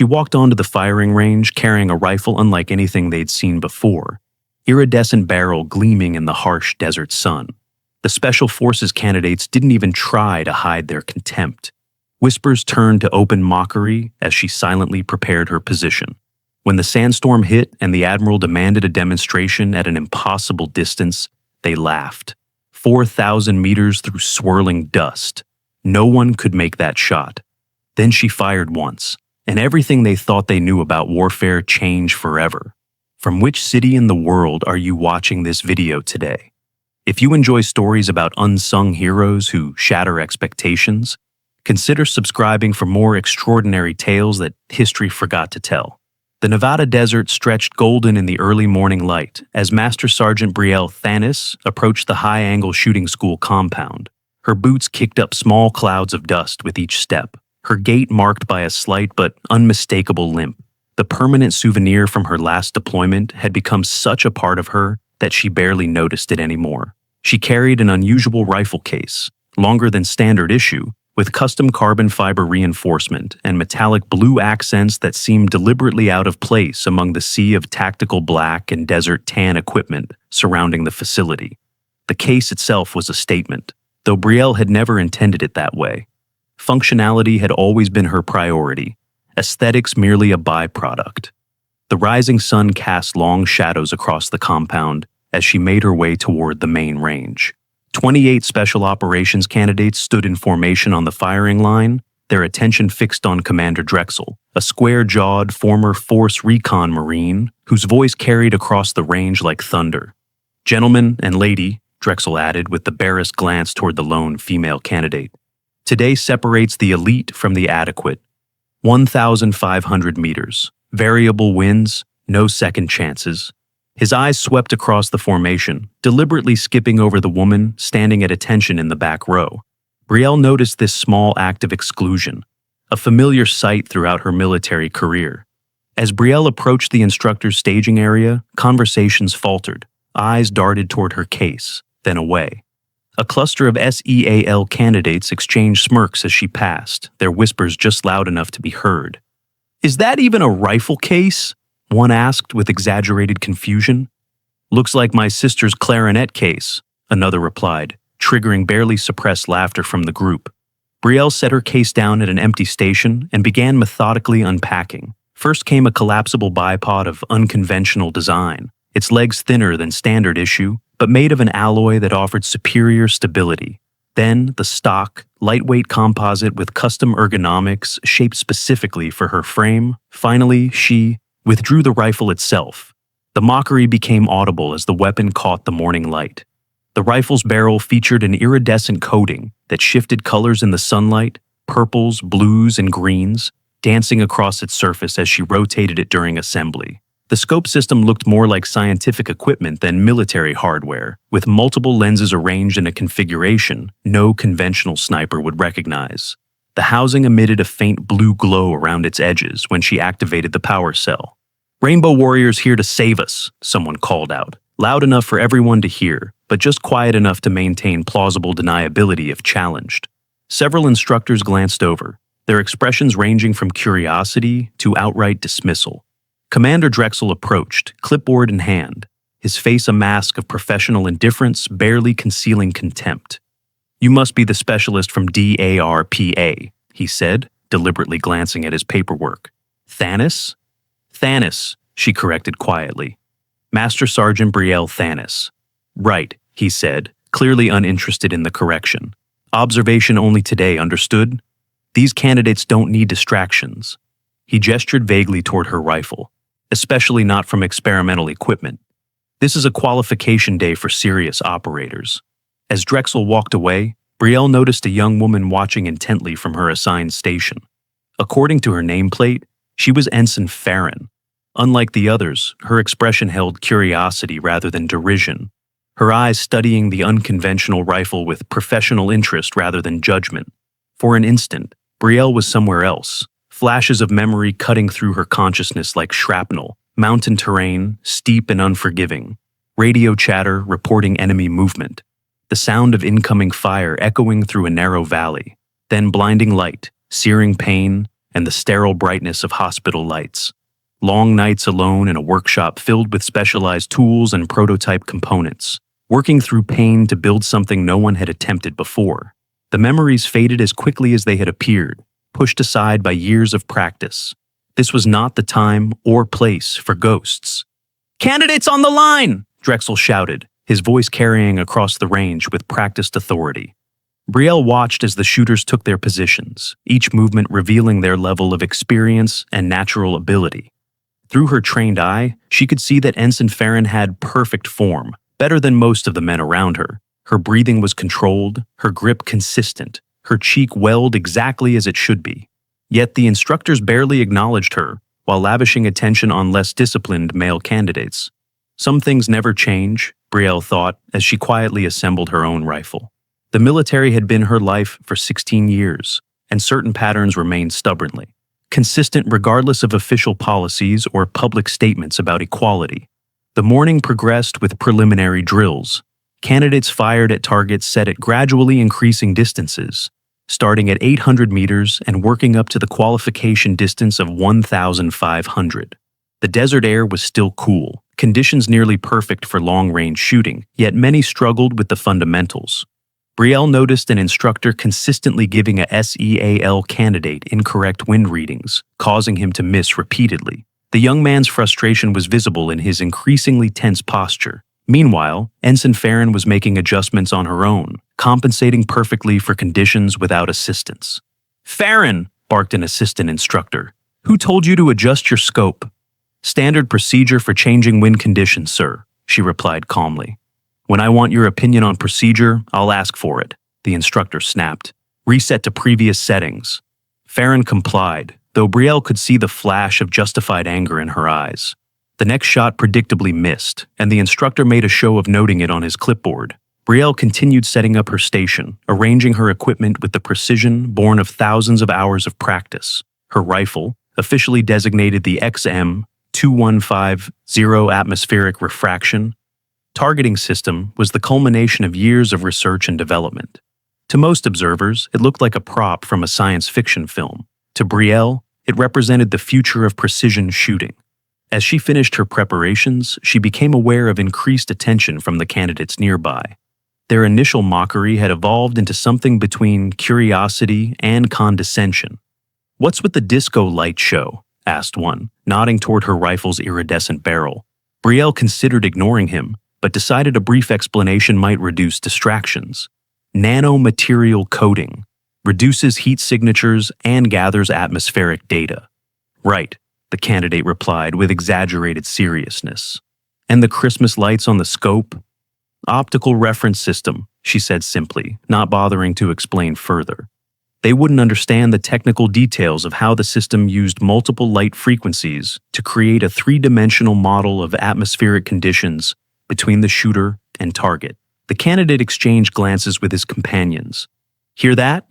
She walked onto the firing range carrying a rifle unlike anything they'd seen before, iridescent barrel gleaming in the harsh desert sun. The Special Forces candidates didn't even try to hide their contempt. Whispers turned to open mockery as she silently prepared her position. When the sandstorm hit and the Admiral demanded a demonstration at an impossible distance, they laughed. 4,000 meters through swirling dust. No one could make that shot. Then she fired once, and everything they thought they knew about warfare changed forever. From which city in the world are you watching this video today? If you enjoy stories about unsung heroes who shatter expectations, consider subscribing for more extraordinary tales that history forgot to tell. The Nevada desert stretched golden in the early morning light as Master Sergeant Brielle Thanis approached the high-angle shooting school compound. Her boots kicked up small clouds of dust with each step, her gait marked by a slight but unmistakable limp. The permanent souvenir from her last deployment had become such a part of her that she barely noticed it anymore. She carried an unusual rifle case, longer than standard issue, with custom carbon fiber reinforcement and metallic blue accents that seemed deliberately out of place among the sea of tactical black and desert tan equipment surrounding the facility. The case itself was a statement, though Brielle had never intended it that way. Functionality had always been her priority, aesthetics merely a byproduct. The rising sun cast long shadows across the compound as she made her way toward the main range. 28 Special Operations candidates stood in formation on the firing line, their attention fixed on Commander Drexel, a square-jawed former Force Recon Marine whose voice carried across the range like thunder. "Gentlemen and lady," Drexel added with the barest glance toward the lone female candidate, "today separates the elite from the adequate. 1,500 meters, variable winds, no second chances." His eyes swept across the formation, deliberately skipping over the woman standing at attention in the back row. Brielle noticed this small act of exclusion, a familiar sight throughout her military career. As Brielle approached the instructor's staging area, conversations faltered, eyes darted toward her case, then away. A cluster of SEAL candidates exchanged smirks as she passed, their whispers just loud enough to be heard. "Is that even a rifle case?" one asked with exaggerated confusion. "Looks like my sister's clarinet case," another replied, triggering barely suppressed laughter from the group. Brielle set her case down at an empty station and began methodically unpacking. First came a collapsible bipod of unconventional design, its legs thinner than standard issue, but made of an alloy that offered superior stability. Then the stock, lightweight composite with custom ergonomics shaped specifically for her frame. Finally, she withdrew the rifle itself. The mockery became audible as the weapon caught the morning light. The rifle's barrel featured an iridescent coating that shifted colors in the sunlight, purples, blues, and greens, dancing across its surface as she rotated it during assembly. The scope system looked more like scientific equipment than military hardware, with multiple lenses arranged in a configuration no conventional sniper would recognize. The housing emitted a faint blue glow around its edges when she activated the power cell. "Rainbow Warrior's here to save us," someone called out, loud enough for everyone to hear, but just quiet enough to maintain plausible deniability if challenged. Several instructors glanced over, their expressions ranging from curiosity to outright dismissal. Commander Drexel approached, clipboard in hand, his face a mask of professional indifference barely concealing contempt. "You must be the specialist from DARPA, he said, deliberately glancing at his paperwork. "Thanis?" "Thanis," she corrected quietly. "Master Sergeant Brielle Thanis." "Right," he said, clearly uninterested in the correction. "Observation only today, understood? These candidates don't need distractions." He gestured vaguely toward her rifle, "especially not from experimental equipment. This is a qualification day for serious operators." As Drexel walked away, Brielle noticed a young woman watching intently from her assigned station. According to her nameplate, she was Ensign Farron. Unlike the others, her expression held curiosity rather than derision, her eyes studying the unconventional rifle with professional interest rather than judgment. For an instant, Brielle was somewhere else, flashes of memory cutting through her consciousness like shrapnel, mountain terrain, steep and unforgiving, radio chatter reporting enemy movement, the sound of incoming fire echoing through a narrow valley, then blinding light, searing pain, and the sterile brightness of hospital lights. Long nights alone in a workshop filled with specialized tools and prototype components, working through pain to build something no one had attempted before. The memories faded as quickly as they had appeared, pushed aside by years of practice. This was not the time or place for ghosts. "Candidates on the line!" Drexel shouted, his voice carrying across the range with practiced authority. Brielle watched as the shooters took their positions, each movement revealing their level of experience and natural ability. Through her trained eye, she could see that Ensign Farron had perfect form, better than most of the men around her. Her breathing was controlled, her grip consistent, her cheek welled exactly as it should be. Yet the instructors barely acknowledged her, while lavishing attention on less disciplined male candidates. Some things never change, Brielle thought as she quietly assembled her own rifle. The military had been her life for 16 years, and certain patterns remained stubbornly consistent regardless of official policies or public statements about equality. The morning progressed with preliminary drills. Candidates fired at targets set at gradually increasing distances, starting at 800 meters and working up to the qualification distance of 1,500. The desert air was still cool, conditions nearly perfect for long-range shooting, yet many struggled with the fundamentals. Brielle noticed an instructor consistently giving a SEAL candidate incorrect wind readings, causing him to miss repeatedly. The young man's frustration was visible in his increasingly tense posture. Meanwhile, Ensign Farron was making adjustments on her own, compensating perfectly for conditions without assistance. "Farron!" barked an assistant instructor. "Who told you to adjust your scope?" "Standard procedure for changing wind conditions, sir," she replied calmly. "When I want your opinion on procedure, I'll ask for it," the instructor snapped. "Reset to previous settings." Farron complied, though Brielle could see the flash of justified anger in her eyes. The next shot predictably missed, and the instructor made a show of noting it on his clipboard. Brielle continued setting up her station, arranging her equipment with the precision born of thousands of hours of practice. Her rifle, officially designated the XM-2150 atmospheric refraction targeting system, was the culmination of years of research and development. To most observers, it looked like a prop from a science fiction film. To Brielle, it represented the future of precision shooting. As she finished her preparations, she became aware of increased attention from the candidates nearby. Their initial mockery had evolved into something between curiosity and condescension. "What's with the disco light show?" asked one, nodding toward her rifle's iridescent barrel. Brielle considered ignoring him, but decided a brief explanation might reduce distractions. "Nanomaterial coating. Reduces heat signatures and gathers atmospheric data." "Right," the candidate replied with exaggerated seriousness. "And the Christmas lights on the scope?" "Optical reference system," she said simply, not bothering to explain further. They wouldn't understand the technical details of how the system used multiple light frequencies to create a three-dimensional model of atmospheric conditions between the shooter and target. The candidate exchanged glances with his companions. "Hear that?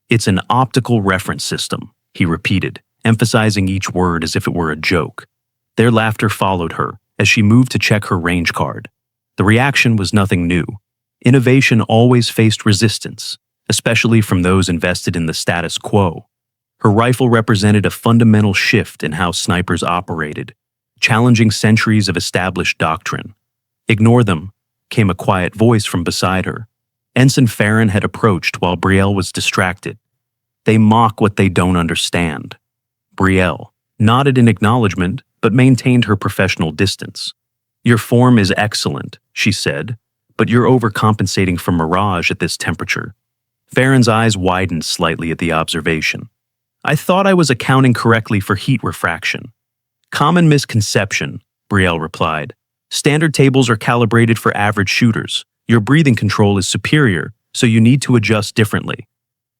It's an optical reference system," he repeated, emphasizing each word as if it were a joke. Their laughter followed her as she moved to check her range card. The reaction was nothing new. Innovation always faced resistance, especially from those invested in the status quo. Her rifle represented a fundamental shift in how snipers operated, challenging centuries of established doctrine. "Ignore them," came a quiet voice from beside her. Ensign Farron had approached while Brielle was distracted. "They mock what they don't understand." Brielle nodded in acknowledgement, but maintained her professional distance. "Your form is excellent," she said, "but you're overcompensating for mirage at this temperature." Farron's eyes widened slightly at the observation. "I thought I was accounting correctly for heat refraction." "Common misconception," Brielle replied. "Standard tables are calibrated for average shooters. Your breathing control is superior, so you need to adjust differently."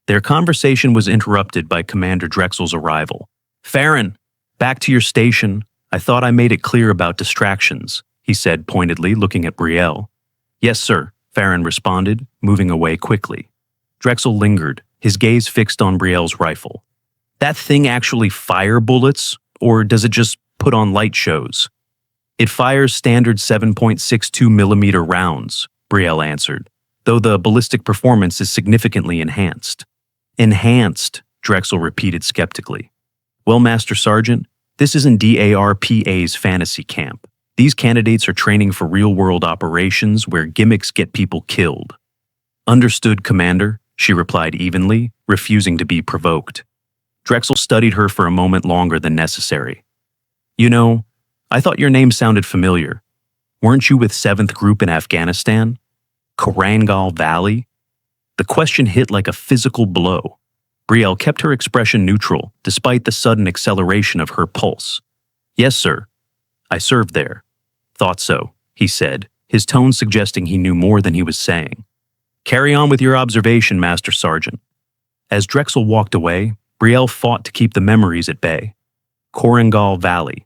Their conversation was interrupted by Commander Drexel's arrival. "Farron, back to your station. I thought I made it clear about distractions," he said pointedly, looking at Brielle. "Yes, sir," Farron responded, moving away quickly. Drexel lingered, his gaze fixed on Brielle's rifle. "That thing actually fire bullets, or does it just put on light shows?" "It fires standard 7.62mm rounds," Brielle answered, "though the ballistic performance is significantly enhanced." "Enhanced," Drexel repeated skeptically. Well, Master Sergeant, this isn't DARPA's fantasy camp. These candidates are training for real-world operations where gimmicks get people killed. Understood, Commander, she replied evenly, refusing to be provoked. Drexel studied her for a moment longer than necessary. You know, I thought your name sounded familiar. Weren't you with 7th Group in Afghanistan? Korangal Valley? The question hit like a physical blow. Brielle kept her expression neutral, despite the sudden acceleration of her pulse. Yes, sir. I served there. Thought so, he said, his tone suggesting he knew more than he was saying. Carry on with your observation, Master Sergeant. As Drexel walked away, Brielle fought to keep the memories at bay. Korangal Valley.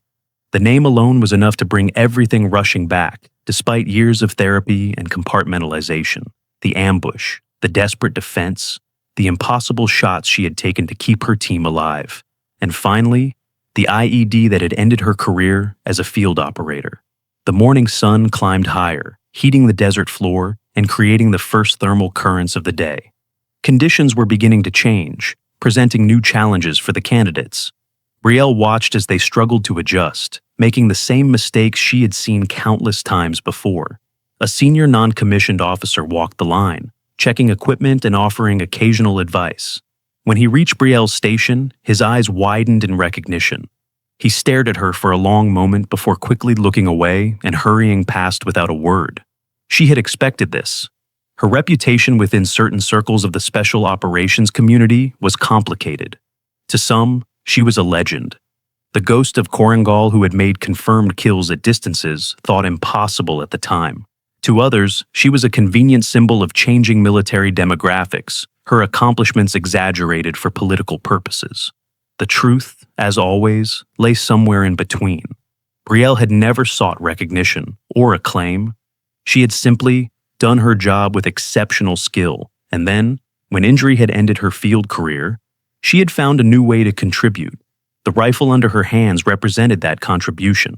The name alone was enough to bring everything rushing back, despite years of therapy and compartmentalization. The ambush, the desperate defense, the impossible shots she had taken to keep her team alive, and finally, the IED that had ended her career as a field operator. The morning sun climbed higher, heating the desert floor and creating the first thermal currents of the day. Conditions were beginning to change, presenting new challenges for the candidates. Brielle watched as they struggled to adjust, making the same mistakes she had seen countless times before. A senior non-commissioned officer walked the line, checking equipment and offering occasional advice. When he reached Brielle's station, his eyes widened in recognition. He stared at her for a long moment before quickly looking away and hurrying past without a word. She had expected this. Her reputation within certain circles of the special operations community was complicated. To some, she was a legend. The ghost of Korangal who had made confirmed kills at distances thought impossible at the time. To others, she was a convenient symbol of changing military demographics, her accomplishments exaggerated for political purposes. The truth, as always, lay somewhere in between. Brielle had never sought recognition or acclaim. She had simply done her job with exceptional skill, and then, when injury had ended her field career, she had found a new way to contribute. The rifle under her hands represented that contribution.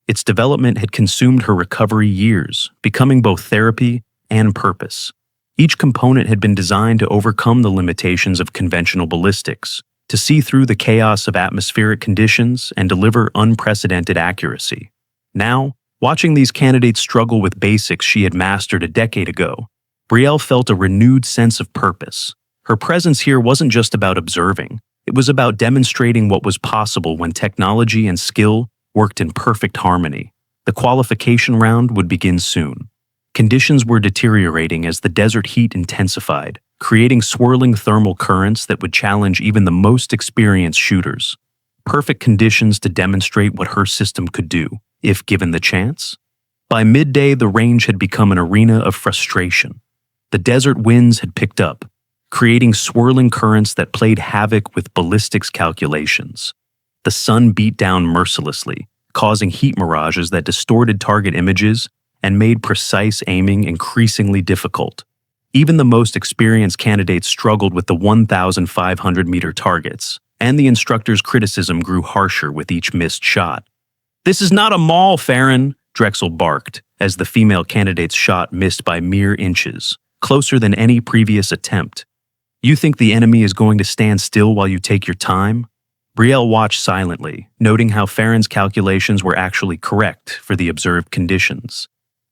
Its development had consumed her recovery years, becoming both therapy and purpose. Each component had been designed to overcome the limitations of conventional ballistics, to see through the chaos of atmospheric conditions and deliver unprecedented accuracy. Now, watching these candidates struggle with basics she had mastered a decade ago, Brielle felt a renewed sense of purpose. Her presence here wasn't just about observing, it was about demonstrating what was possible when technology and skill worked in perfect harmony. The qualification round would begin soon. Conditions were deteriorating as the desert heat intensified, creating swirling thermal currents that would challenge even the most experienced shooters. Perfect conditions to demonstrate what her system could do, if given the chance. By midday, the range had become an arena of frustration. The desert winds had picked up, creating swirling currents that played havoc with ballistics calculations. The sun beat down mercilessly, causing heat mirages that distorted target images and made precise aiming increasingly difficult. Even the most experienced candidates struggled with the 1,500-meter targets, and the instructor's criticism grew harsher with each missed shot. "This is not a mall, Farron," Drexel barked, as the female candidate's shot missed by mere inches, closer than any previous attempt. "You think the enemy is going to stand still while you take your time?" Brielle watched silently, noting how Farron's calculations were actually correct for the observed conditions.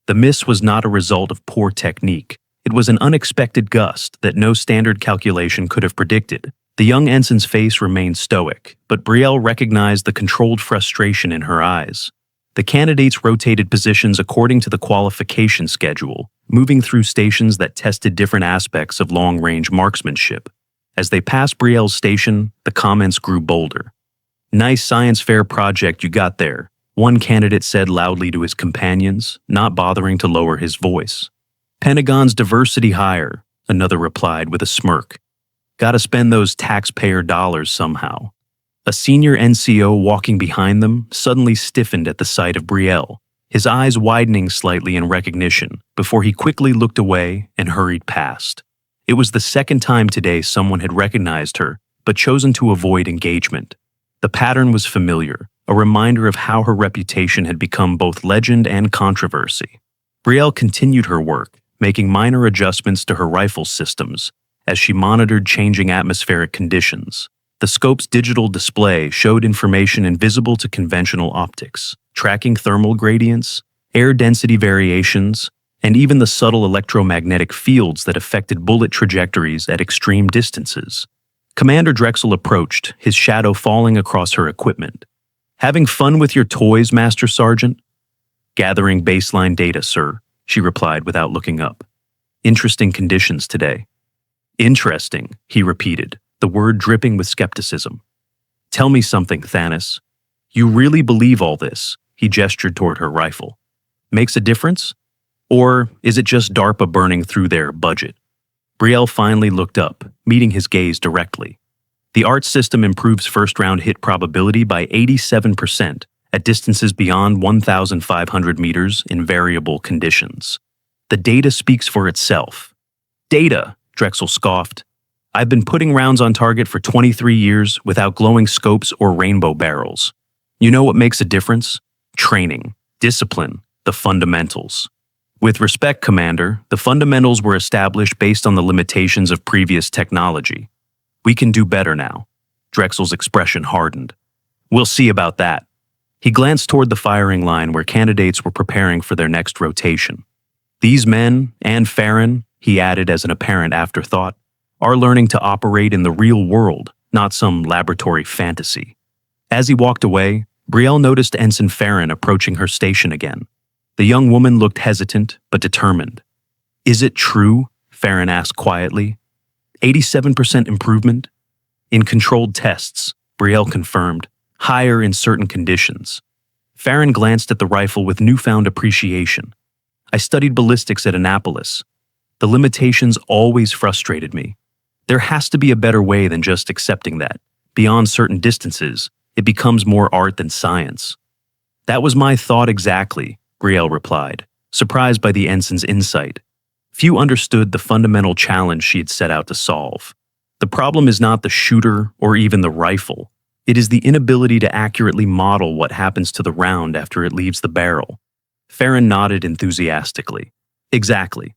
The miss was not a result of poor technique. It was an unexpected gust that no standard calculation could have predicted. The young ensign's face remained stoic, but Brielle recognized the controlled frustration in her eyes. The candidates rotated positions according to the qualification schedule, moving through stations that tested different aspects of long-range marksmanship. As they passed Brielle's station, the comments grew bolder. "Nice science fair project you got there," one candidate said loudly to his companions, not bothering to lower his voice. "Pentagon's diversity hire," another replied with a smirk. "Gotta spend those taxpayer dollars somehow." A senior NCO walking behind them suddenly stiffened at the sight of Brielle, his eyes widening slightly in recognition before he quickly looked away and hurried past. It was the second time today someone had recognized her, but chosen to avoid engagement. The pattern was familiar, a reminder of how her reputation had become both legend and controversy. Brielle continued her work, making minor adjustments to her rifle systems as she monitored changing atmospheric conditions. The scope's digital display showed information invisible to conventional optics, tracking thermal gradients, air density variations, and even the subtle electromagnetic fields that affected bullet trajectories at extreme distances. Commander Drexel approached, his shadow falling across her equipment. "Having fun with your toys, Master Sergeant?" "Gathering baseline data, sir," she replied without looking up. "Interesting conditions today." "Interesting," he repeated, the word dripping with skepticism. "Tell me something, Thanos. You really believe all this?" He gestured toward her rifle. "Makes a difference? Or is it just DARPA burning through their budget?" Brielle finally looked up, meeting his gaze directly. "The ART system improves first-round hit probability by 87% at distances beyond 1,500 meters in variable conditions. The data speaks for itself." "Data," Drexel scoffed. "I've been putting rounds on target for 23 years without glowing scopes or rainbow barrels. You know what makes a difference? Training, discipline, the fundamentals. With respect, Commander, the fundamentals were established based on the limitations of previous technology. We can do better now." Drexel's expression hardened. "We'll see about that." He glanced toward the firing line where candidates were preparing for their next rotation. "These men, and Farron," he added as an apparent afterthought, "are learning to operate in the real world, not some laboratory fantasy." As he walked away, Brielle noticed Ensign Farron approaching her station again. The young woman looked hesitant but determined. "Is it true?" Farron asked quietly. 87% improvement? "In controlled tests," Brielle confirmed. "Higher in certain conditions." Farron glanced at the rifle with newfound appreciation. "I studied ballistics at Annapolis. The limitations always frustrated me. There has to be a better way than just accepting that, beyond certain distances, it becomes more art than science." "That was my thought exactly," Brielle replied, surprised by the ensign's insight. Few understood the fundamental challenge she had set out to solve. The problem is not the shooter or even the rifle. It is the inability to accurately model what happens to the round after it leaves the barrel. Farron nodded enthusiastically. "Exactly.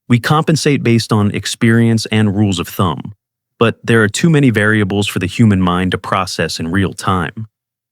We compensate based on experience and rules of thumb, but there are too many variables for the human mind to process in real time,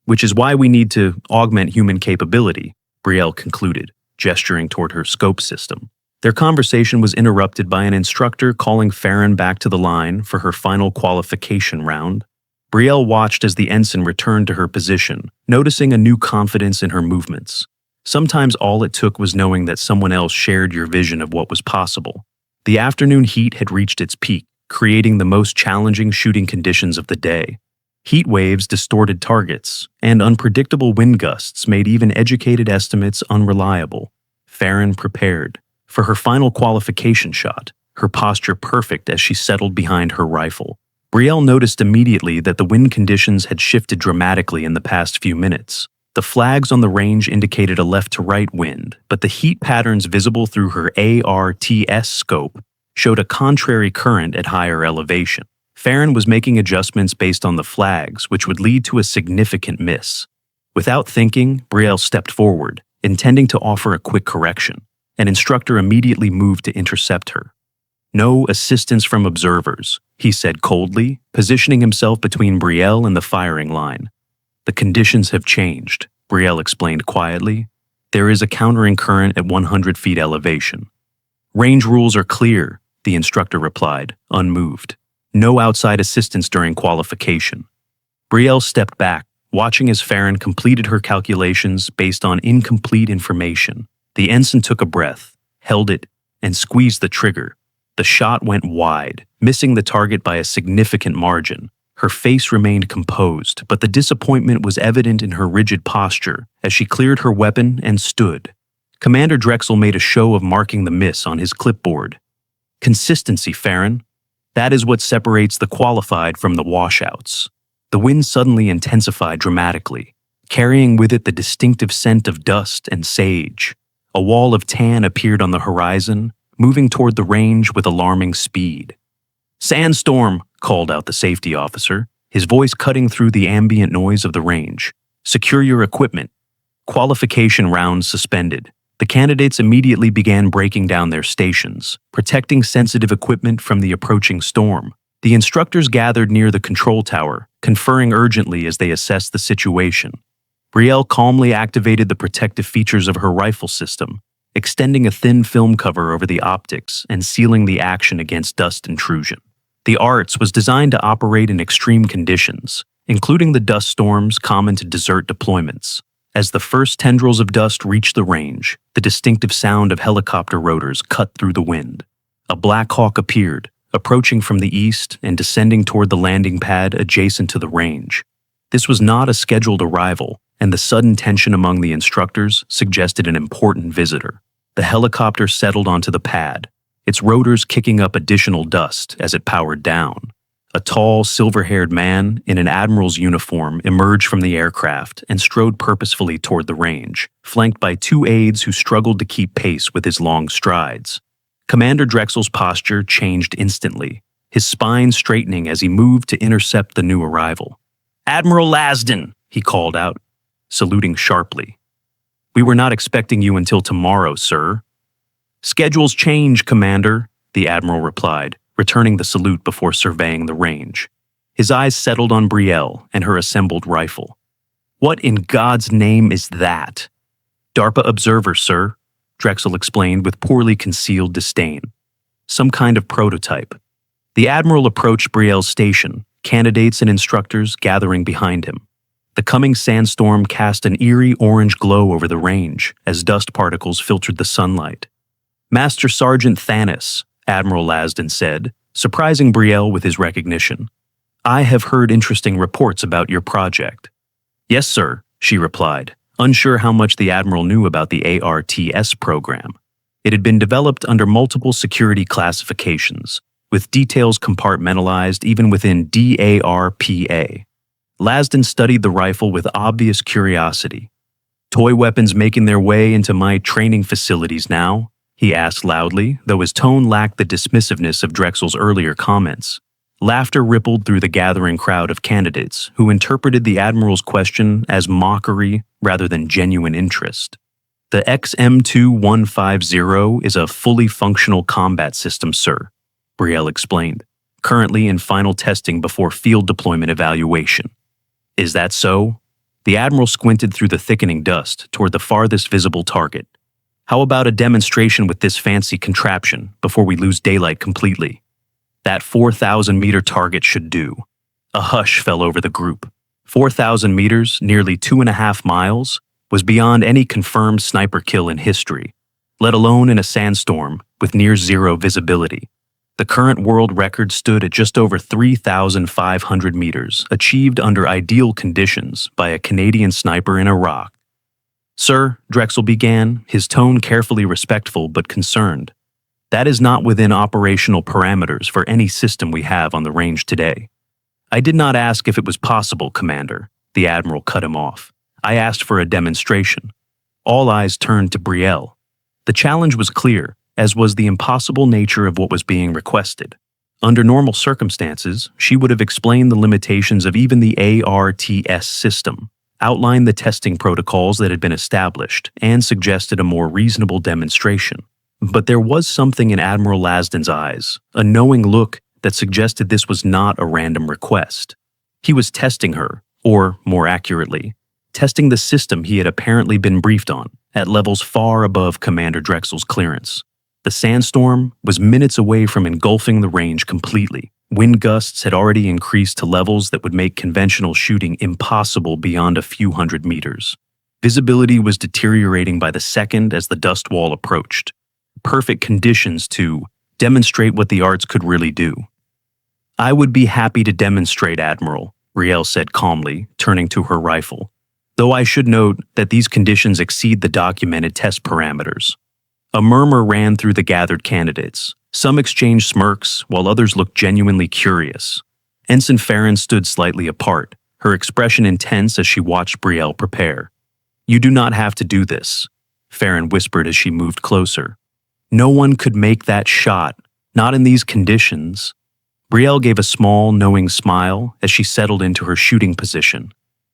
which is why we need to augment human capability," Brielle concluded, gesturing toward her scope system. Their conversation was interrupted by an instructor calling Farron back to the line for her final qualification round. Brielle watched as the ensign returned to her position, noticing a new confidence in her movements. Sometimes all it took was knowing that someone else shared your vision of what was possible. The afternoon heat had reached its peak, creating the most challenging shooting conditions of the day. Heat waves distorted targets, and unpredictable wind gusts made even educated estimates unreliable. Farron prepared for her final qualification shot, her posture perfect as she settled behind her rifle. Brielle noticed immediately that the wind conditions had shifted dramatically in the past few minutes. The flags on the range indicated a left-to-right wind, but the heat patterns visible through her ARTS scope showed a contrary current at higher elevation. Farron was making adjustments based on the flags, which would lead to a significant miss. Without thinking, Brielle stepped forward, intending to offer a quick correction. An instructor immediately moved to intercept her. "No assistance from observers," he said coldly, positioning himself between Brielle and the firing line. "The conditions have changed," Brielle explained quietly. "There is a countering current at 100 feet elevation." "Range rules are clear," the instructor replied, unmoved. "No outside assistance during qualification." Brielle stepped back, watching as Farron completed her calculations based on incomplete information. The ensign took a breath, held it, and squeezed the trigger. The shot went wide, missing the target by a significant margin. Her face remained composed, but the disappointment was evident in her rigid posture as she cleared her weapon and stood. Commander Drexel made a show of marking the miss on his clipboard. "Consistency, Farron. That is what separates the qualified from the washouts." The wind suddenly intensified dramatically, carrying with it the distinctive scent of dust and sage. A wall of tan appeared on the horizon, moving toward the range with alarming speed. "Sandstorm," called out the safety officer, his voice cutting through the ambient noise of the range. "Secure your equipment." Qualification rounds suspended. The candidates immediately began breaking down their stations, protecting sensitive equipment from the approaching storm. The instructors gathered near the control tower, conferring urgently as they assessed the situation. Brielle calmly activated the protective features of her rifle system, extending a thin film cover over the optics and sealing the action against dust intrusion. The ARTS was designed to operate in extreme conditions, including the dust storms common to desert deployments. As the first tendrils of dust reached the range, the distinctive sound of helicopter rotors cut through the wind. A Black Hawk appeared, approaching from the east and descending toward the landing pad adjacent to the range. This was not a scheduled arrival, and the sudden tension among the instructors suggested an important visitor. The helicopter settled onto the pad, its rotors kicking up additional dust as it powered down. A tall, silver-haired man in an admiral's uniform emerged from the aircraft and strode purposefully toward the range, flanked by two aides who struggled to keep pace with his long strides. Commander Drexel's posture changed instantly, his spine straightening as he moved to intercept the new arrival. "Admiral Lasden," he called out, saluting sharply. "We were not expecting you until tomorrow, sir." "Schedules change, Commander," the Admiral replied, returning the salute before surveying the range. His eyes settled on Brielle and her assembled rifle. "What in God's name is that?" "DARPA observer, sir," Drexel explained with poorly concealed disdain. "Some kind of prototype." The Admiral approached Brielle's station, candidates and instructors gathering behind him. The coming sandstorm cast an eerie orange glow over the range as dust particles filtered the sunlight. "Master Sergeant Thanis," Admiral Lasden said, surprising Brielle with his recognition. "I have heard interesting reports about your project." "Yes, sir," she replied, unsure how much the Admiral knew about the ARTS program. It had been developed under multiple security classifications, with details compartmentalized even within DARPA. Lasden studied the rifle with obvious curiosity. "Toy weapons making their way into my training facilities now?" he asked loudly, though his tone lacked the dismissiveness of Drexel's earlier comments. Laughter rippled through the gathering crowd of candidates, who interpreted the Admiral's question as mockery rather than genuine interest. "The XM2150 is a fully functional combat system, sir," Brielle explained, "currently in final testing before field deployment evaluation." "Is that so?" The Admiral squinted through the thickening dust toward the farthest visible target. "How about a demonstration with this fancy contraption before we lose daylight completely?" "That 4,000-meter target should do." A hush fell over the group. 4,000 meters, nearly 2.5 miles, was beyond any confirmed sniper kill in history, let alone in a sandstorm with near-zero visibility. The current world record stood at just over 3,500 meters, achieved under ideal conditions by a Canadian sniper in Iraq. "Sir," Drexel began, his tone carefully respectful but concerned, "that is not within operational parameters for any system we have on the range today." "I did not ask if it was possible, Commander," the Admiral cut him off. "I asked for a demonstration." All eyes turned to Brielle. The challenge was clear, as was the impossible nature of what was being requested. Under normal circumstances, she would have explained the limitations of even the ARTS system, outlined the testing protocols that had been established, and suggested a more reasonable demonstration. But there was something in Admiral Lasden's eyes, a knowing look that suggested this was not a random request. He was testing her, or, more accurately, testing the system he had apparently been briefed on, at levels far above Commander Drexel's clearance. The sandstorm was minutes away from engulfing the range completely. Wind gusts had already increased to levels that would make conventional shooting impossible beyond a few hundred meters. Visibility was deteriorating by the second as the dust wall approached. Perfect conditions to demonstrate what the arts could really do. "I would be happy to demonstrate, Admiral," Brielle said calmly, turning to her rifle, "though I should note that these conditions exceed the documented test parameters." A murmur ran through the gathered candidates. Some exchanged smirks, while others looked genuinely curious. Ensign Farron stood slightly apart, her expression intense as she watched Brielle prepare. "You do not have to do this," Farron whispered as she moved closer. "No one could make that shot, not in these conditions." Brielle gave a small, knowing smile as she settled into her shooting position.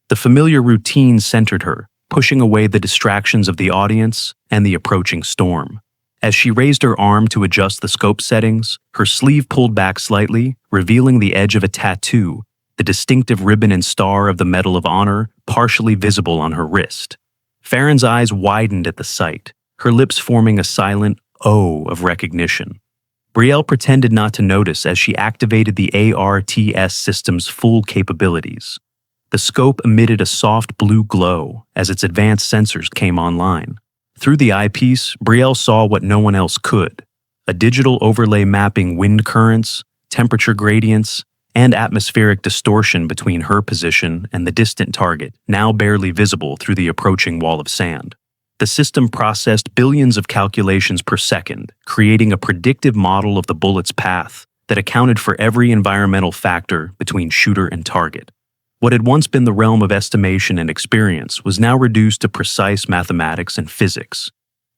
The familiar routine centered her, pushing away the distractions of the audience and the approaching storm. As she raised her arm to adjust the scope settings, her sleeve pulled back slightly, revealing the edge of a tattoo, the distinctive ribbon and star of the Medal of Honor partially visible on her wrist. Farron's eyes widened at the sight, her lips forming a silent "oh" of recognition. Brielle pretended not to notice as she activated the ARTS system's full capabilities. The scope emitted a soft blue glow as its advanced sensors came online. Through the eyepiece, Brielle saw what no one else could: a digital overlay mapping wind currents, temperature gradients, and atmospheric distortion between her position and the distant target, now barely visible through the approaching wall of sand. The system processed billions of calculations per second, creating a predictive model of the bullet's path that accounted for every environmental factor between shooter and target. What had once been the realm of estimation and experience was now reduced to precise mathematics and physics.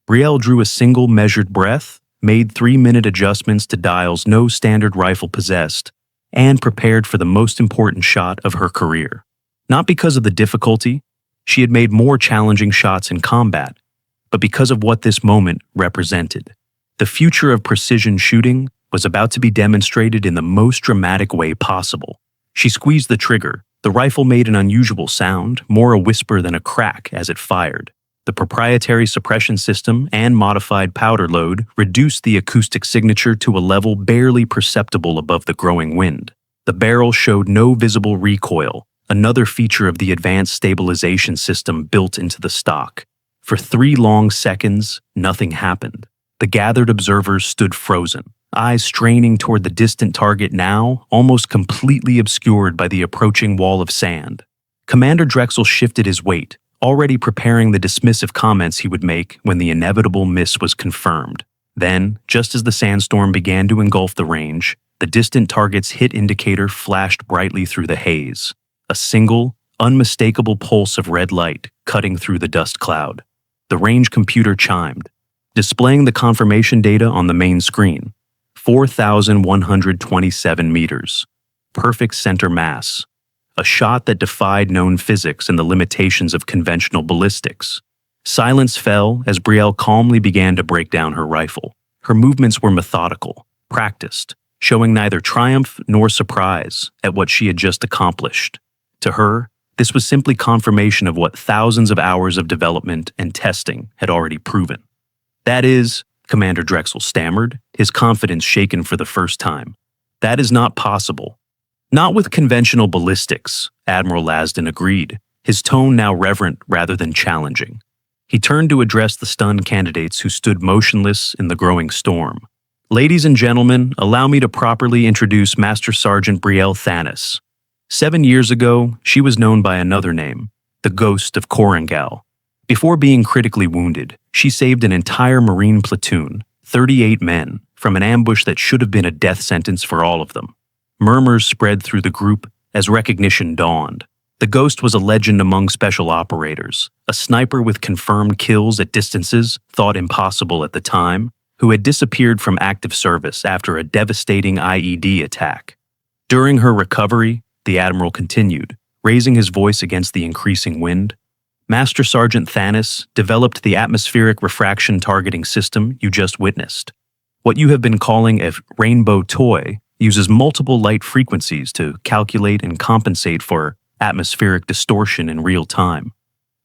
Brielle drew a single measured breath, made 3-minute adjustments to dials no standard rifle possessed, and prepared for the most important shot of her career. Not because of the difficulty, she had made more challenging shots in combat, but because of what this moment represented. The future of precision shooting was about to be demonstrated in the most dramatic way possible. She squeezed the trigger. The rifle made an unusual sound, more a whisper than a crack as it fired. The proprietary suppression system and modified powder load reduced the acoustic signature to a level barely perceptible above the growing wind. The barrel showed no visible recoil, another feature of the advanced stabilization system built into the stock. For 3 long seconds, nothing happened. The gathered observers stood frozen, eyes straining toward the distant target now almost completely obscured by the approaching wall of sand. Commander Drexel shifted his weight, already preparing the dismissive comments he would make when the inevitable miss was confirmed. Then, just as the sandstorm began to engulf the range, the distant target's hit indicator flashed brightly through the haze. A single, unmistakable pulse of red light cutting through the dust cloud. The range computer chimed, displaying the confirmation data on the main screen. 4,127 meters. Perfect center mass. A shot that defied known physics and the limitations of conventional ballistics. Silence fell as Brielle calmly began to break down her rifle. Her movements were methodical, practiced, showing neither triumph nor surprise at what she had just accomplished. To her, this was simply confirmation of what thousands of hours of development and testing had already proven. "That is," Commander Drexel stammered, his confidence shaken for the first time. "That is not possible." "Not with conventional ballistics," Admiral Lasden agreed, his tone now reverent rather than challenging. He turned to address the stunned candidates who stood motionless in the growing storm. "Ladies and gentlemen, allow me to properly introduce Master Sergeant Brielle Thanis. 7 years ago, she was known by another name, the Ghost of Korengal. Before being critically wounded, she saved an entire Marine platoon, 38 men, from an ambush that should have been a death sentence for all of them." Murmurs spread through the group as recognition dawned. The Ghost was a legend among special operators, a sniper with confirmed kills at distances thought impossible at the time, who had disappeared from active service after a devastating IED attack. During her recovery, the Admiral continued, raising his voice against the increasing wind, "Master Sergeant Thanis developed the atmospheric refraction targeting system you just witnessed. What you have been calling a rainbow toy uses multiple light frequencies to calculate and compensate for atmospheric distortion in real time."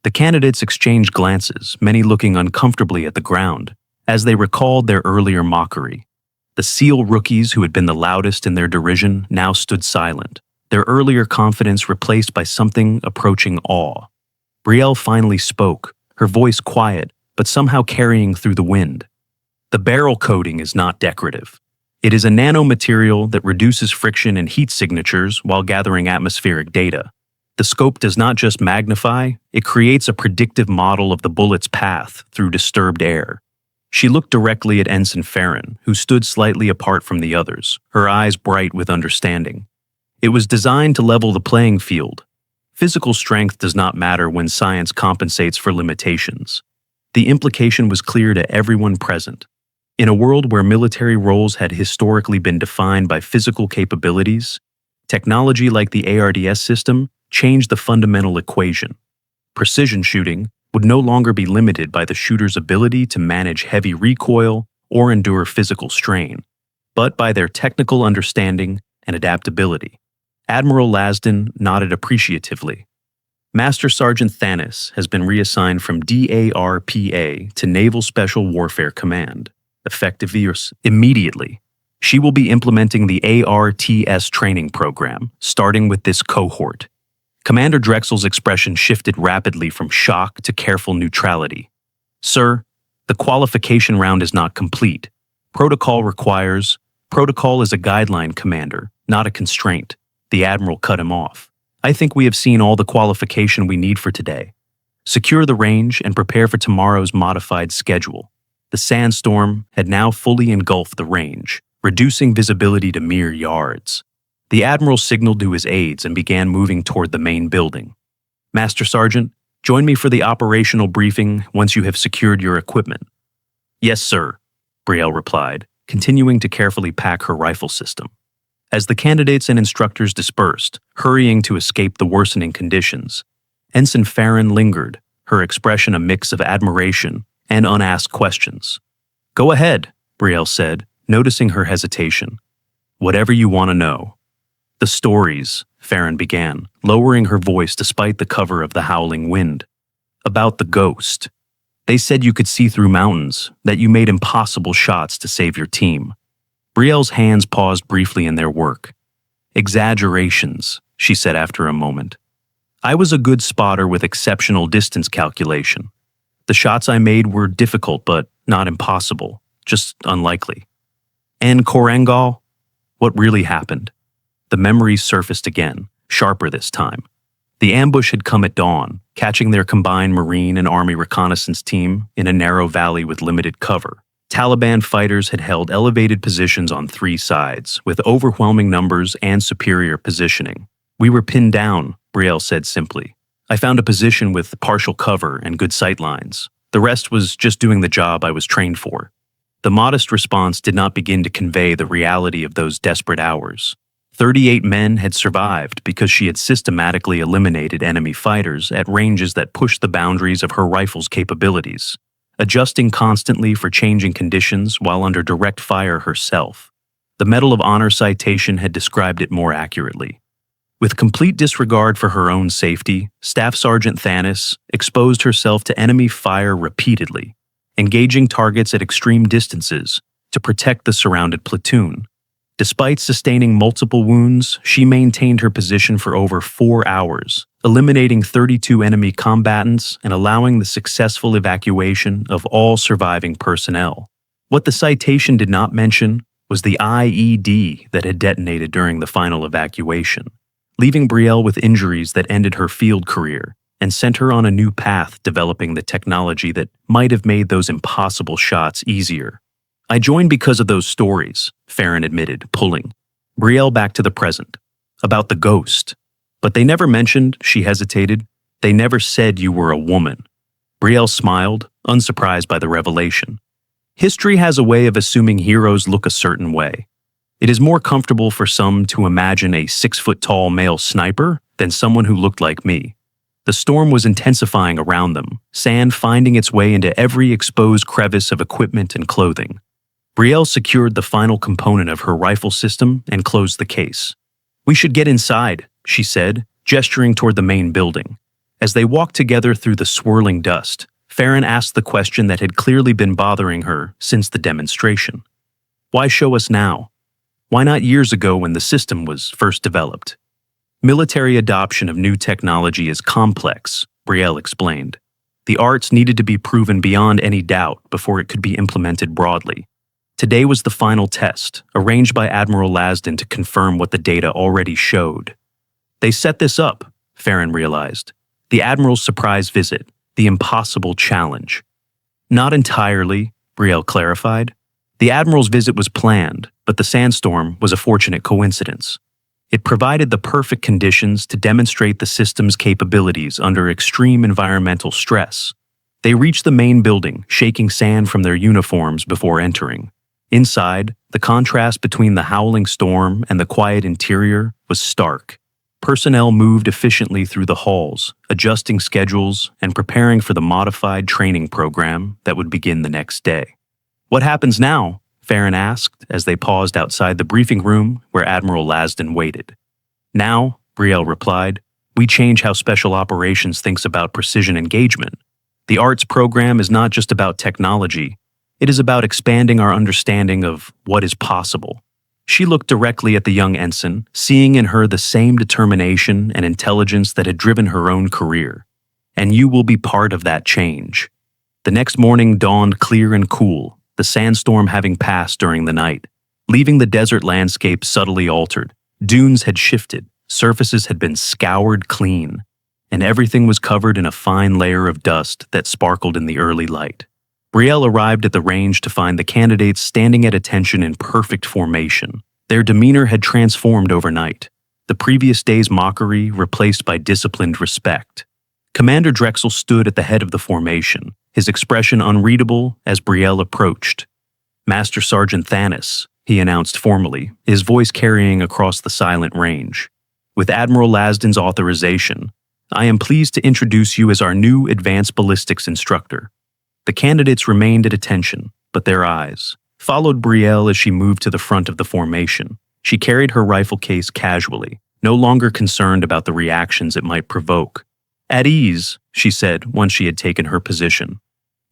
The candidates exchanged glances, many looking uncomfortably at the ground, as they recalled their earlier mockery. The SEAL rookies who had been the loudest in their derision now stood silent, their earlier confidence replaced by something approaching awe. Brielle finally spoke, her voice quiet, but somehow carrying through the wind. "The barrel coating is not decorative. It is a nanomaterial that reduces friction and heat signatures while gathering atmospheric data. The scope does not just magnify, it creates a predictive model of the bullet's path through disturbed air." She looked directly at Ensign Farron, who stood slightly apart from the others, her eyes bright with understanding. "It was designed to level the playing field. Physical strength does not matter when science compensates for limitations." The implication was clear to everyone present. In a world where military roles had historically been defined by physical capabilities, technology like the ARDS system changed the fundamental equation. Precision shooting would no longer be limited by the shooter's ability to manage heavy recoil, or endure physical strain, but by their technical understanding and adaptability. Admiral Lasden nodded appreciatively. Master Sergeant Thanis has been reassigned from DARPA to Naval Special Warfare Command, effective immediately. She will be implementing the ARTS training program, starting with this cohort. Commander Drexel's expression shifted rapidly from shock to careful neutrality. Sir, the qualification round is not complete. Protocol is a guideline, Commander, not a constraint. The Admiral cut him off. I think we have seen all the qualification we need for today. Secure the range and prepare for tomorrow's modified schedule. The sandstorm had now fully engulfed the range, reducing visibility to mere yards. The Admiral signaled to his aides and began moving toward the main building. Master Sergeant, join me for the operational briefing once you have secured your equipment. Yes, sir, Brielle replied, continuing to carefully pack her rifle system. As the candidates and instructors dispersed, hurrying to escape the worsening conditions, Ensign Farron lingered, her expression a mix of admiration and unasked questions. Go ahead, Brielle said, noticing her hesitation. Whatever you want to know. The stories, Farron began, lowering her voice despite the cover of the howling wind. About the ghost. They said you could see through mountains, that you made impossible shots to save your team. Brielle's hands paused briefly in their work. Exaggerations, she said after a moment. I was a good spotter with exceptional distance calculation. The shots I made were difficult but not impossible, just unlikely. And Korangal? What really happened? The memories surfaced again, sharper this time. The ambush had come at dawn, catching their combined Marine and Army reconnaissance team in a narrow valley with limited cover. Taliban fighters had held elevated positions on three sides, with overwhelming numbers and superior positioning. We were pinned down, Brielle said simply. I found a position with partial cover and good sight lines. The rest was just doing the job I was trained for. The modest response did not begin to convey the reality of those desperate hours. 38 men had survived because she had systematically eliminated enemy fighters at ranges that pushed the boundaries of her rifle's capabilities, adjusting constantly for changing conditions while under direct fire herself. The Medal of Honor citation had described it more accurately. With complete disregard for her own safety, Staff Sergeant Thanis exposed herself to enemy fire repeatedly, engaging targets at extreme distances to protect the surrounded platoon. Despite sustaining multiple wounds, she maintained her position for over 4 hours, eliminating 32 enemy combatants and allowing the successful evacuation of all surviving personnel. What the citation did not mention was the IED that had detonated during the final evacuation, leaving Brielle with injuries that ended her field career and sent her on a new path developing the technology that might have made those impossible shots easier. I joined because of those stories, Farron admitted, pulling Brielle back to the present, about the ghost. But they never mentioned, she hesitated, they never said you were a woman. Brielle smiled, unsurprised by the revelation. History has a way of assuming heroes look a certain way. It is more comfortable for some to imagine a 6-foot-tall male sniper than someone who looked like me. The storm was intensifying around them, sand finding its way into every exposed crevice of equipment and clothing. Brielle secured the final component of her rifle system and closed the case. We should get inside, she said, gesturing toward the main building. As they walked together through the swirling dust, Farron asked the question that had clearly been bothering her since the demonstration. Why show us now? Why not years ago when the system was first developed? Military adoption of new technology is complex, Brielle explained. The arts needed to be proven beyond any doubt before it could be implemented broadly. Today was the final test, arranged by Admiral Lasden to confirm what the data already showed. They set this up, Farron realized. The Admiral's surprise visit, the impossible challenge. Not entirely, Brielle clarified. The Admiral's visit was planned, but the sandstorm was a fortunate coincidence. It provided the perfect conditions to demonstrate the system's capabilities under extreme environmental stress. They reached the main building, shaking sand from their uniforms before entering. Inside, the contrast between the howling storm and the quiet interior was stark. Personnel moved efficiently through the halls, adjusting schedules and preparing for the modified training program that would begin the next day. "What happens now?" Farron asked as they paused outside the briefing room where Admiral Lasden waited. "Now," Brielle replied, "we change how Special Operations thinks about precision engagement. The arts program is not just about technology, it is about expanding our understanding of what is possible." She looked directly at the young ensign, seeing in her the same determination and intelligence that had driven her own career. "And you will be part of that change." The next morning dawned clear and cool, the sandstorm having passed during the night, leaving the desert landscape subtly altered. Dunes had shifted, surfaces had been scoured clean, and everything was covered in a fine layer of dust that sparkled in the early light. Brielle arrived at the range to find the candidates standing at attention in perfect formation. Their demeanor had transformed overnight, the previous day's mockery replaced by disciplined respect. Commander Drexel stood at the head of the formation, his expression unreadable as Brielle approached. "Master Sergeant Thanis," he announced formally, his voice carrying across the silent range. "With Admiral Lasden's authorization, I am pleased to introduce you as our new advanced ballistics instructor." The candidates remained at attention, but their eyes followed Brielle as she moved to the front of the formation. She carried her rifle case casually, no longer concerned about the reactions it might provoke. "At ease," she said once she had taken her position.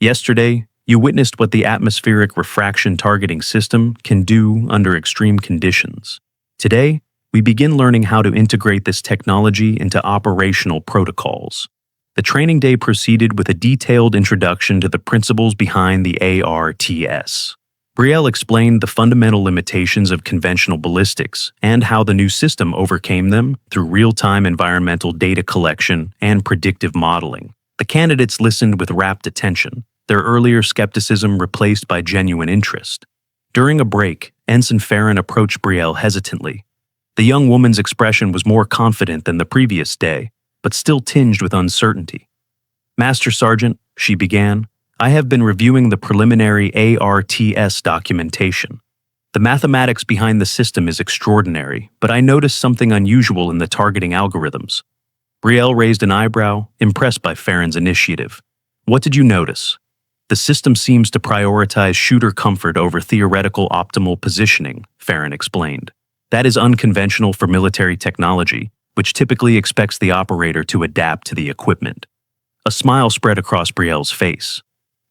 "Yesterday, you witnessed what the atmospheric refraction targeting system can do under extreme conditions. Today, we begin learning how to integrate this technology into operational protocols." The training day proceeded with a detailed introduction to the principles behind the ARTS. Brielle explained the fundamental limitations of conventional ballistics and how the new system overcame them through real-time environmental data collection and predictive modeling. The candidates listened with rapt attention, their earlier skepticism replaced by genuine interest. During a break, Ensign Farron approached Brielle hesitantly. The young woman's expression was more confident than the previous day, but still tinged with uncertainty. "Master Sergeant," she began, "I have been reviewing the preliminary ARTS documentation. The mathematics behind the system is extraordinary, but I noticed something unusual in the targeting algorithms." Brielle raised an eyebrow, impressed by Farron's initiative. "What did you notice?" "The system seems to prioritize shooter comfort over theoretical optimal positioning," Farron explained. "That is unconventional for military technology, which typically expects the operator to adapt to the equipment." A smile spread across Brielle's face.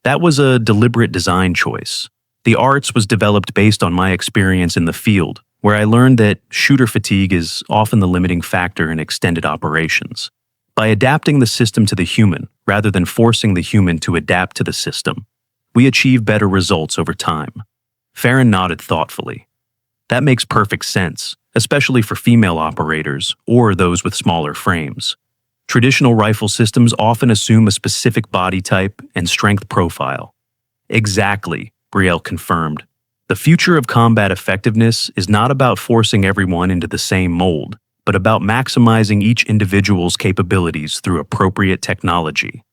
"That was a deliberate design choice. The ARTS was developed based on my experience in the field, where I learned that shooter fatigue is often the limiting factor in extended operations. By adapting the system to the human, rather than forcing the human to adapt to the system, we achieve better results over time." Farron nodded thoughtfully. "That makes perfect sense, especially for female operators or those with smaller frames. Traditional rifle systems often assume a specific body type and strength profile." "Exactly," Brielle confirmed. "The future of combat effectiveness is not about forcing everyone into the same mold, but about maximizing each individual's capabilities through appropriate technology."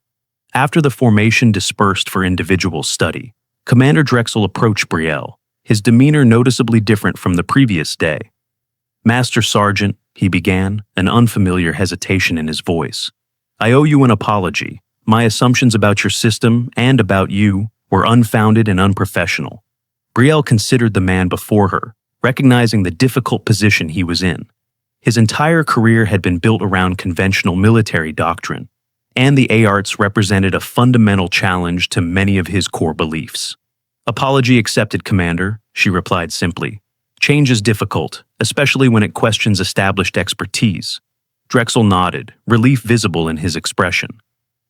After the formation dispersed for individual study, Commander Drexel approached Brielle, his demeanor noticeably different from the previous day. "Master Sergeant," he began, an unfamiliar hesitation in his voice, "I owe you an apology. My assumptions about your system and about you were unfounded and unprofessional." Brielle considered the man before her, recognizing the difficult position he was in. His entire career had been built around conventional military doctrine, and the ARTS represented a fundamental challenge to many of his core beliefs. "Apology accepted, Commander," she replied simply. "Change is difficult, especially when it questions established expertise." Drexel nodded, relief visible in his expression.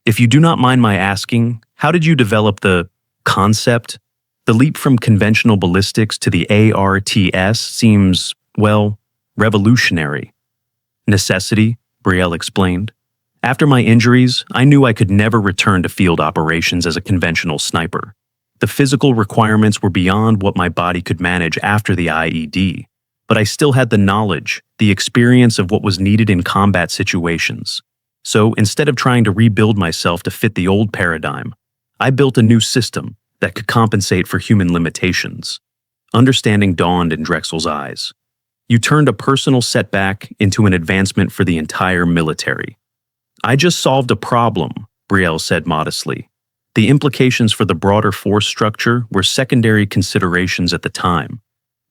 "If you do not mind my asking, how did you develop the concept? The leap from conventional ballistics to the ARTS seems, well, revolutionary." "Necessity," Brielle explained. "After my injuries, I knew I could never return to field operations as a conventional sniper. The physical requirements were beyond what my body could manage after the IED, but I still had the knowledge, the experience of what was needed in combat situations. So instead of trying to rebuild myself to fit the old paradigm, I built a new system that could compensate for human limitations." Understanding dawned in Drexel's eyes. "You turned a personal setback into an advancement for the entire military." "I just solved a problem," Brielle said modestly. The implications for the broader force structure were secondary considerations at the time,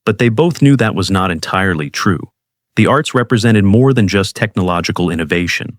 but they both knew that was not entirely true. The arts represented more than just technological innovation.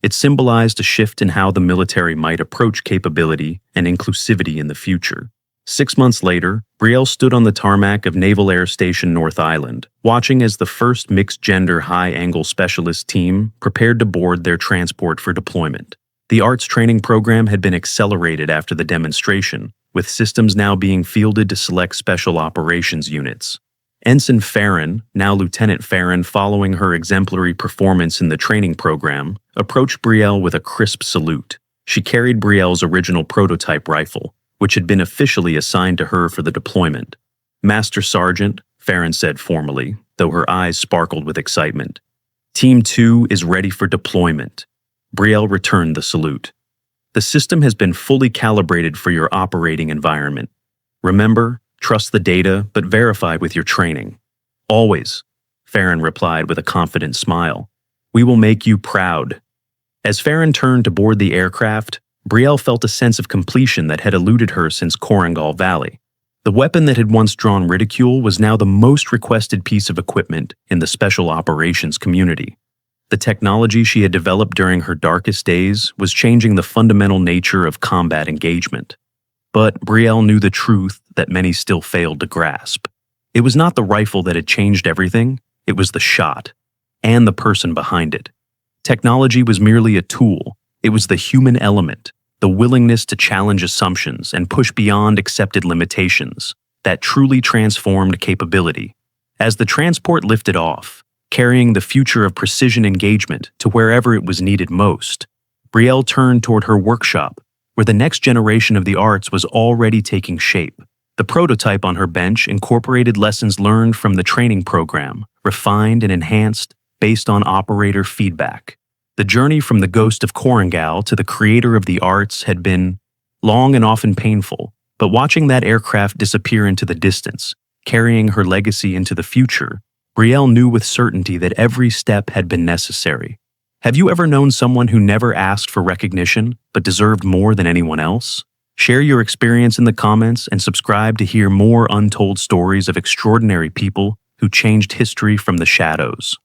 It symbolized a shift in how the military might approach capability and inclusivity in the future. 6 months later, Brielle stood on the tarmac of Naval Air Station North Island, watching as the first mixed-gender high-angle specialist team prepared to board their transport for deployment. The arts training program had been accelerated after the demonstration, with systems now being fielded to select special operations units. Ensign Farron, now Lieutenant Farron, following her exemplary performance in the training program, approached Brielle with a crisp salute. She carried Brielle's original prototype rifle, which had been officially assigned to her for the deployment. "Master Sergeant," Farron said formally, though her eyes sparkled with excitement. "Team 2 is ready for deployment." Brielle returned the salute. "The system has been fully calibrated for your operating environment. Remember, trust the data, but verify with your training." "Always," Farron replied with a confident smile. "We will make you proud." As Farron turned to board the aircraft, Brielle felt a sense of completion that had eluded her since Korengal Valley. The weapon that had once drawn ridicule was now the most requested piece of equipment in the special operations community. The technology she had developed during her darkest days was changing the fundamental nature of combat engagement. But Brielle knew the truth that many still failed to grasp. It was not the rifle that had changed everything, it was the shot, and the person behind it. Technology was merely a tool. It was the human element, the willingness to challenge assumptions and push beyond accepted limitations, that truly transformed capability. As the transport lifted off, carrying the future of precision engagement to wherever it was needed most, Brielle turned toward her workshop, where the next generation of the arts was already taking shape. The prototype on her bench incorporated lessons learned from the training program, refined and enhanced based on operator feedback. The journey from the ghost of Korengal to the creator of the arts had been long and often painful, but watching that aircraft disappear into the distance, carrying her legacy into the future, Brielle knew with certainty that every step had been necessary. Have you ever known someone who never asked for recognition, but deserved more than anyone else? Share your experience in the comments and subscribe to hear more untold stories of extraordinary people who changed history from the shadows.